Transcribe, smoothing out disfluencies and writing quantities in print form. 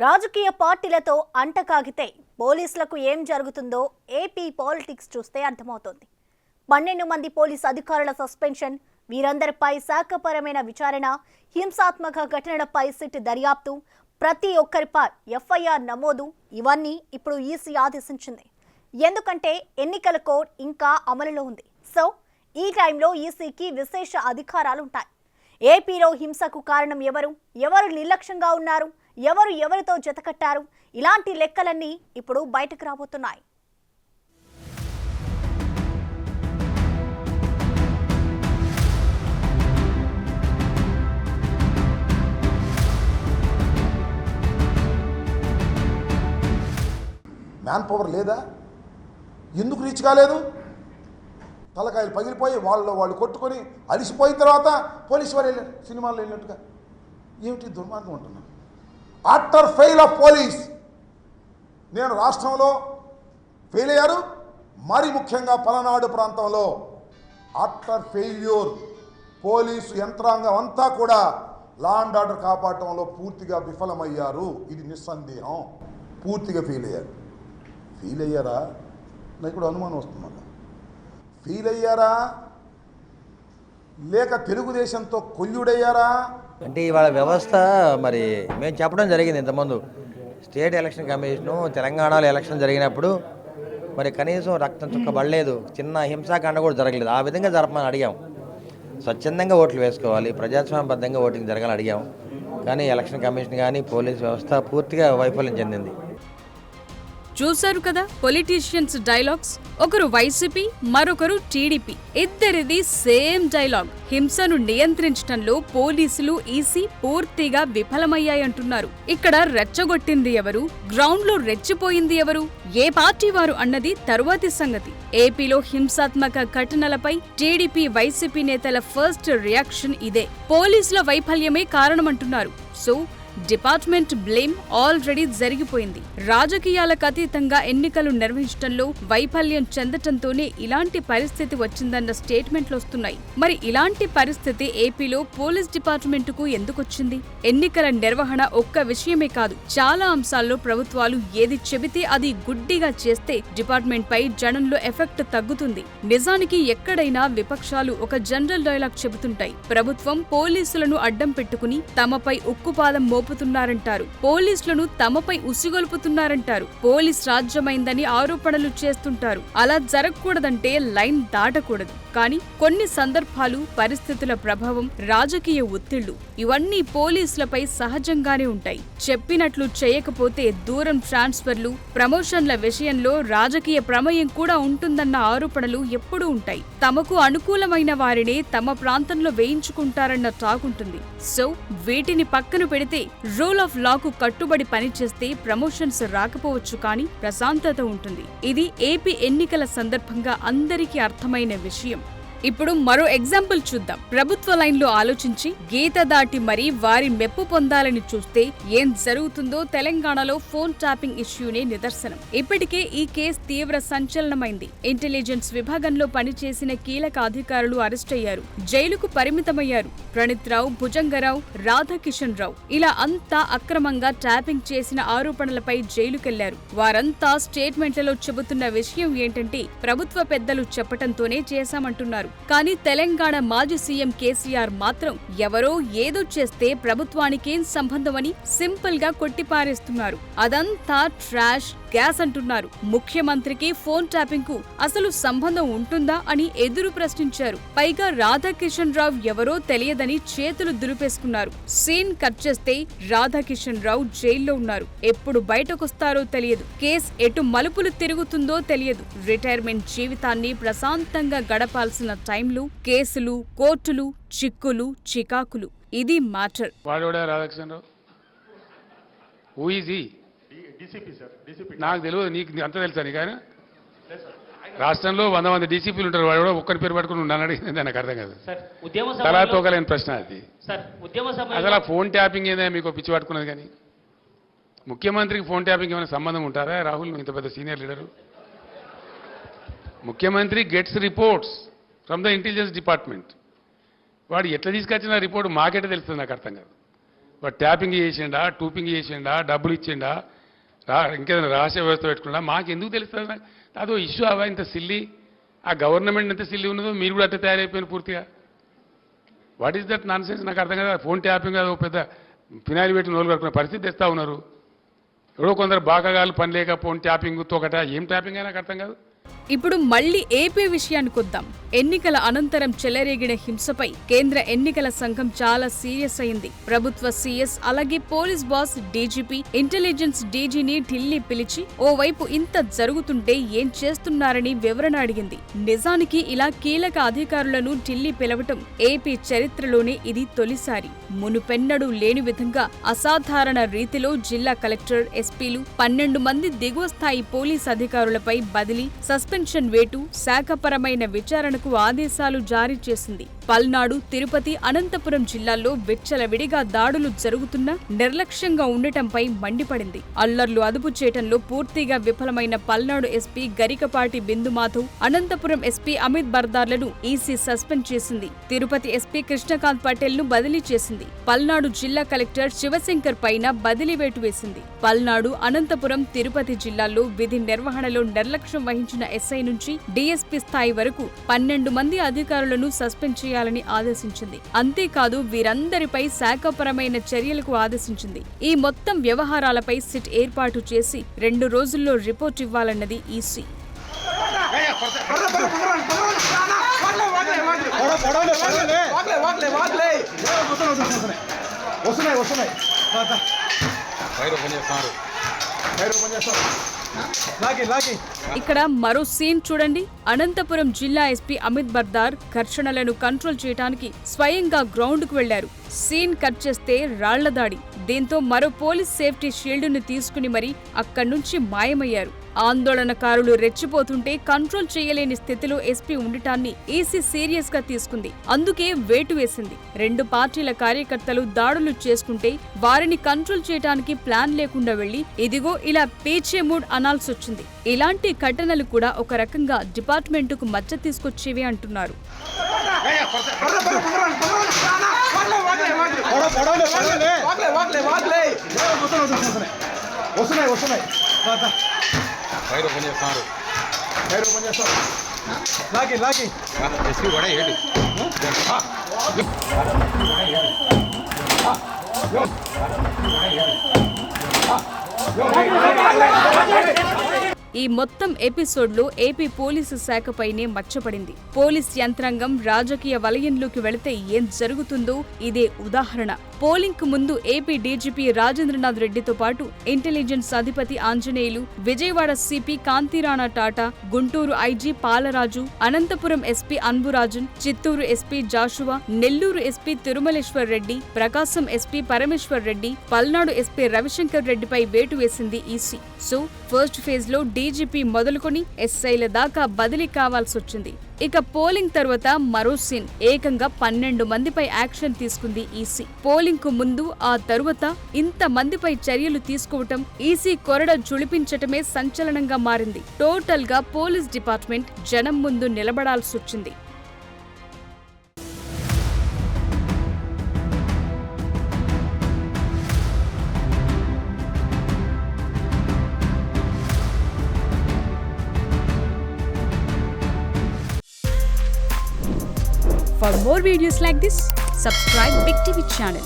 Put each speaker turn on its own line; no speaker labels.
రాజకీయ పార్టీలతో అంటకాగితే పోలీసులకు ఏం జరుగుతుందో ఏపీ పాలిటిక్స్ చూస్తే అర్థమవుతోంది. 12 మంది పోలీసు అధికారుల సస్పెన్షన్, వీరందరిపై శాఖపరమైన విచారణ, హింసాత్మక ఘటనలపై సిట్ దర్యాప్తు, ప్రతి ఒక్కరిపై ఎఫ్ఐఆర్ నమోదు, ఇవన్నీ ఇప్పుడు ఈసీ ఆదేశించింది. ఎందుకంటే ఎన్నికల కోడ్ ఇంకా అమలులో ఉంది. సో ఈ టైంలో ఈసీకి విశేష అధికారాలు ఉంటాయి. ఏపీలో హింసకు కారణం ఎవరు నిర్లక్ష్యంగా ఉన్నారు, ఎవరితో జతకట్టారు, ఇలాంటి లెక్కలన్నీ ఇప్పుడు బయటకు రాబోతున్నాయి.
మ్యాన్ పవర్ లేదా? ఎందుకు రీచ్ కాలేదు? తలకాయలు పగిలిపోయి వాళ్ళు కొట్టుకొని అలిసిపోయిన తర్వాత పోలీసు వారు వెళ్ళారు, సినిమాల్లో వెళ్ళినట్టుగా. ఏమిటి దుర్మార్గం అంటున్నాను. ఆఫ్టర్ ఫెయిల్ ఆఫ్ పోలీస్, నేను రాష్ట్రంలో ఫెయిల్ అయ్యారు, మరి ముఖ్యంగా పలనాడు ప్రాంతంలో ఆఫ్టర్ ఫెయిల్యూర్ పోలీసు యంత్రాంగం అంతా కూడా లా అండ్ ఆర్డర్ కాపాడటంలో పూర్తిగా విఫలమయ్యారు. ఇది నిస్సందేహం. పూర్తిగా ఫెయిల్ అయ్యారా నాకు కూడా అనుమానం వస్తుందన్న. ఫెయిల్ అయ్యారా లేక తెలుగుదేశంతో కొల్లుడయ్యారా
అంటే ఇవాళ వ్యవస్థ మరి మేము చెప్పడం జరిగింది ఇంతకుముందు. స్టేట్ ఎలక్షన్ కమిషను తెలంగాణలో ఎలక్షన్ జరిగినప్పుడు మరి కనీసం రక్తం చుక్క పడలేదు, చిన్న హింసాకాండ కూడా జరగలేదు. ఆ విధంగా జరపమని అడిగాం. స్వచ్ఛందంగా ఓట్లు వేసుకోవాలి, ప్రజాస్వామ్యబద్ధంగా ఓటింగ్ జరగాలని అడిగాం. కానీ ఎలక్షన్ కమిషన్ కానీ పోలీస్ వ్యవస్థ పూర్తిగా వైఫల్యం చెందింది.
చూశారు కదా పొలిటీషియన్స్ డైలాగ్స్. ఒకరు వైసీపీ, మరొకరు టీడీపీ. ఇద్దరిది సేమ్ డైలాగ్. హింసను నియంత్రించడంలో పోలీసులు, ఈసీ పూర్తిగా విఫలమయ్యాయంటున్నారు. ఇక్కడ రెచ్చగొట్టింది ఎవరు, గ్రౌండ్ లో రెచ్చిపోయింది ఎవరు, ఏ పార్టీ వారు అన్నది తరువాతి సంగతి. ఏపీలో హింసాత్మక ఘటనలపై టీడీపీ, వైసీపీ నేతల ఫస్ట్ రియాక్షన్ ఇదే. పోలీసుల వైఫల్యమే కారణమంటున్నారు. సో డిపార్ట్మెంట్ బ్లేమ్ ఆల్రెడీ జరిగిపోయింది. రాజకీయాలకు అతీతంగా ఎన్నికలు నిర్వహించడంలో వైఫల్యం చెందటంతోనే ఇలాంటి పరిస్థితి వచ్చిందన్న స్టేట్మెంట్లు వస్తున్నాయి. మరి ఇలాంటి పరిస్థితి ఏపీలో పోలీస్ డిపార్ట్మెంటుకు ఎందుకొచ్చింది? ఎన్నికల నిర్వహణ ఒక్క విషయమే కాదు, చాలా అంశాల్లో ప్రభుత్వాలు ఏది చెబితే అది గుడ్డిగా చేస్తే డిపార్ట్మెంట్ పై జనంలో ఎఫెక్ట్ తగ్గుతుంది. నిజానికి ఎక్కడైనా విపక్షాలు ఒక జనరల్ డైలాగ్ చెబుతుంటాయి. ప్రభుత్వం పోలీసులను అడ్డం పెట్టుకుని తమపై ఉక్కుపాదం మోపుతున్నారంటారు, పోలీసులను తమపై ఉసిగొల్పుతున్నారంటారు, పోలీస్ రాజ్యమైందని ఆరోపణలు చేస్తుంటారు. అలా జరగకూడదంటే లైన్ దాటకూడదు. కానీ కొన్ని సందర్భాలు, పరిస్థితుల ప్రభావం, రాజకీయ ఒత్తిళ్లు ఇవన్నీ పోలీసులపై సహజంగానే ఉంటాయి. చెప్పినట్లు చేయకపోతే దూరం ట్రాన్స్ఫర్లు, ప్రమోషన్ల విషయంలో రాజకీయ ప్రమేయం కూడా ఉంటుందన్న ఆరోపణలు ఎప్పుడూ ఉంటాయి. తమకు అనుకూలమైన వారినే తమ ప్రాంతంలో వేయించుకుంటారన్న టాక్ ఉంటుంది. సో వీటిని పక్కన పెడితే రూల్ ఆఫ్ లాకు కట్టుబడి పనిచేస్తే ప్రమోషన్స్ రాకపోవచ్చు, కానీ ప్రశాంతత ఉంటుంది. ఇది ఏపీ ఎన్నికల సందర్భంగా అందరికీ అర్థమైన విషయం. ఇప్పుడు మరో ఎగ్జాంపుల్ చూద్దాం. ప్రభుత్వ లైన్లో ఆలోచించి గీత దాటి మరీ వారి మెప్పు పొందాలని చూస్తే ఏం జరుగుతుందో తెలంగాణలో ఫోన్ ట్యాపింగ్ ఇష్యూనే నిదర్శనం. ఇప్పటికే ఈ కేసు తీవ్ర సంచలనమైంది. ఇంటెలిజెన్స్ విభాగంలో పనిచేసిన కీలక అధికారులు అరెస్ట్ అయ్యారు, జైలుకు పరిమితమయ్యారు. ప్రణీత్ రావు, భుజంగరావు, రాధాకిషన్ రావు ఇలా అంతా అక్రమంగా ట్యాపింగ్ చేసిన ఆరోపణలపై జైలుకెళ్లారు. వారంతా స్టేట్మెంట్లలో చెబుతున్న విషయం ఏంటంటే ప్రభుత్వ పెద్దలు చెప్పటంతోనే చేశామంటున్నారు. కానీ తెలంగాణ మాజీ సీఎం కేసీఆర్ మాత్రం ఎవరో ఏదో చేస్తే ప్రభుత్వానికేం సంబంధమని సింపుల్ గా కొట్టిపారేస్తున్నారు. అదంతా ట్రాష్, గ్యాస్ అంటున్నారు. ముఖ్యమంత్రికి ఫోన్ ట్యాపింగ్ కు అసలు సంబంధం ఉంటుందా అని ఎదురు ప్రశ్నించారు. పైగా రాధాకిషన్ రావు ఎవరో తెలియదని చేతులు దులిపేసుకున్నారు. సీన్ కట్ చేస్తే రాధాకిషన్ రావు జైల్లో ఉన్నారు. ఎప్పుడు బయటకొస్తారో తెలియదు. కేసు ఎటు మలుపులు తిరుగుతుందో తెలియదు. రిటైర్మెంట్ జీవితాన్ని ప్రశాంతంగా గడపాల్సిన టైంలో కేసులు, కోర్టులు, చిక్కులు, చికాకులు. ఇది మ్యాటర్.
నాకు తెలియదు, నీకు అంత తెలుసా? నీకు ఆయన రాష్ట్రంలో 100 మంది డీసీపీలు ఉంటారు, వాడు కూడా ఒక్కరి పేరు పట్టుకుని ఉన్నాను అడిగింది. నాకు అర్థం కాదు. తలా తోకలేని ప్రశ్న అది. అసలు ఆ ఫోన్ ట్యాపింగ్ ఏదైనా మీకు పిచ్చి పట్టుకున్నది. కానీ ముఖ్యమంత్రికి ఫోన్ ట్యాపింగ్ ఏమైనా సంబంధం ఉంటారా? రాహుల్, ఇంత పెద్ద సీనియర్ లీడరు. ముఖ్యమంత్రి gets reports from the intelligence department. వాడు ఎట్లా తీసుకొచ్చిన రిపోర్ట్ మాకెట్లా తెలుస్తుంది? నాకు అర్థం కాదు. వాడు ట్యాపింగ్ చేసిండా, టూపింగ్ చేసిండా, డబ్బులు ఇచ్చిండా, ఇంకేదైనా రహస్య వ్యవస్థ పెట్టుకున్నా మాకు ఎందుకు తెలుస్తుంది? అదో ఇష్యూ అవా ఇంత సిల్లి? ఆ గవర్నమెంట్ ఎంత సిల్లి ఉన్నదో మీరు కూడా అట్లా తయారైపోయిన పూర్తిగా. What is that non sense? నాకు అర్థం కదా. ఫోన్ ట్యాపింగ్ అది పెద్ద ఫినాయిల్ పెట్టి నోలు కట్టుకునే పరిస్థితి తెస్తా ఉన్నారు. ఎవరో కొందరు బాకాగాళ్ళు పని లేక ఫోన్ ట్యాపింగ్ తోకట ఏం ట్యాపింగ్ అయినా నాకు అర్థం కాదు.
ఇప్పుడు మళ్లీ ఏపీ విషయానికొద్దాం. ఎన్నికల అనంతరం చెలరేగిన హింసపై కేంద్ర ఎన్నికల సంఘం చాలా సీరియస్ అయింది. ప్రభుత్వ సీఎస్ అలాగే పోలీస్ బాస్ డీజీపీ, ఇంటెలిజెన్స్ డీజీని ఢిల్లీ పిలిచి ఓవైపు ఇంత జరుగుతుంటే ఏం చేస్తున్నారని వివరణ అడిగింది. నిజానికి ఇలా కీలక అధికారులను ఢిల్లీ పిలవటం ఏపీ చరిత్రలోనే ఇది తొలిసారి. మునుపెన్నడూ లేని విధంగా అసాధారణ రీతిలో జిల్లా కలెక్టర్, ఎస్పీలు, 12 మంది దిగువ స్థాయి పోలీస్ అధికారులపై బదిలీ, సస్పెన్షన్ వేటు, శాఖపరమైన విచారణకు ఆదేశాలు జారీ చేసింది. పల్నాడు, తిరుపతి, అనంతపురం జిల్లాల్లో విచ్చలవిడిగా దాడులు జరుగుతున్నా నిర్లక్ష్యంగా ఉండటంపై మండిపడింది. అల్లర్లు అదుపు చేయటంలో పూర్తిగా విఫలమైన పల్నాడు ఎస్పీ గరికపాటి బిందుమాధవ్, అనంతపురం ఎస్పీ అమిత్ బర్దార్లను ఈసీ సస్పెండ్ చేసింది. తిరుపతి ఎస్పీ కృష్ణకాంత్ పటేల్ ను బదిలీ చేసింది. పల్నాడు జిల్లా కలెక్టర్ శివశంకర్ పైన బదిలీ వేటు వేసింది. పల్నాడు, అనంతపురం, తిరుపతి జిల్లాల్లో విధి నిర్వహణలో నిర్లక్ష్యం వహించిన ఎస్ఐ నుంచి డీఎస్పీ స్థాయి వరకు 12 మంది అధికారులను సస్పెండ్ చేయాలని ఆదేశించింది. అంతేకాదు వీరందరిపై శాఖపరమైన చర్యలకు ఆదేశించింది. ఈ మొత్తం వ్యవహారాలపై సిట్ ఏర్పాటు చేసి 2 రోజుల్లో రిపోర్ట్ ఇవ్వాలన్నది ఈసీ. ఇక్కడ మరో సీన్ చూడండి. అనంతపురం జిల్లా ఎస్పీ అమిత్ బర్దార్ ఘర్షణలను కంట్రోల్ చేయడానికి స్వయంగా గ్రౌండ్ కు వెళ్లారు. సీన్ కట్ చేస్తే రాళ్ల దాడి. దీంతో మరో పోలీస్ సేఫ్టీ షీల్డ్ను తీసుకుని మరీ అక్కడి నుంచి మాయమయ్యారు. ఆందోళనకారులు రెచ్చిపోతుంటే కంట్రోల్ చేయలేని స్థితిలో ఎస్పీ ఉండటాన్ని ఈసీ సీరియస్ గా తీసుకుంది. అందుకే వేటు వేసింది. 2 పార్టీల కార్యకర్తలు దాడులు చేసుకుంటే వారిని కంట్రోల్ చేయడానికి ప్లాన్ లేకుండా వెళ్లి ఇదిగో ఇలా పీచే మూడ్ అనాల్సొచ్చింది. ఇలాంటి ఘటనలు కూడా ఒక రకంగా డిపార్ట్మెంటుకు మచ్చ తీసుకొచ్చేవే అంటున్నారు. ఈ మొత్తం ఎపిసోడ్లో ఏపీ పోలీసు శాఖపైనే మచ్చపడింది. పోలీస్ యంత్రాంగం రాజకీయ వలయంలోకి వెళితే ఏం జరుగుతుందో ఇదే ఉదాహరణ. పోలింగ్ కు ముందు ఏపీ డీజీపీ రాజేంద్రనాథ్ రెడ్డితో పాటు ఇంటెలిజెన్స్ అధిపతి Anjaneyulu, Vijayawada CP Kanthi Rana Tata, Guntur IG Palaraju, Anantapur SP Anburajan, Chittoor SP Joshua, Nellore SP Tirumaleswar Reddy, Prakasam SP Parameswar Reddy, Palnadu SP Ravishankar రెడ్డిపై వేటు వేసింది ఈసీ. సో ఫస్ట్ ఫేజ్ లో డీజీపీ మొదలుకొని ఎస్ఐల దాకా బదిలీ కావాల్సొచ్చింది. ఇక పోలింగ్ తర్వాత మరో సీన్. ఏకంగా 12 మందిపై యాక్షన్ తీసుకుంది ఈసీ. పోలింగ్ కు ముందు, ఆ తరువాత ఇంత మందిపై చర్యలు తీసుకోవటం ఈసీ కొరడ జుళిపించటమే సంచలనంగా మారింది. టోటల్ గా పోలీస్ డిపార్ట్మెంట్ జనం ముందు నిలబడాల్సొచ్చింది. For more videos like this, subscribe Big TV channel.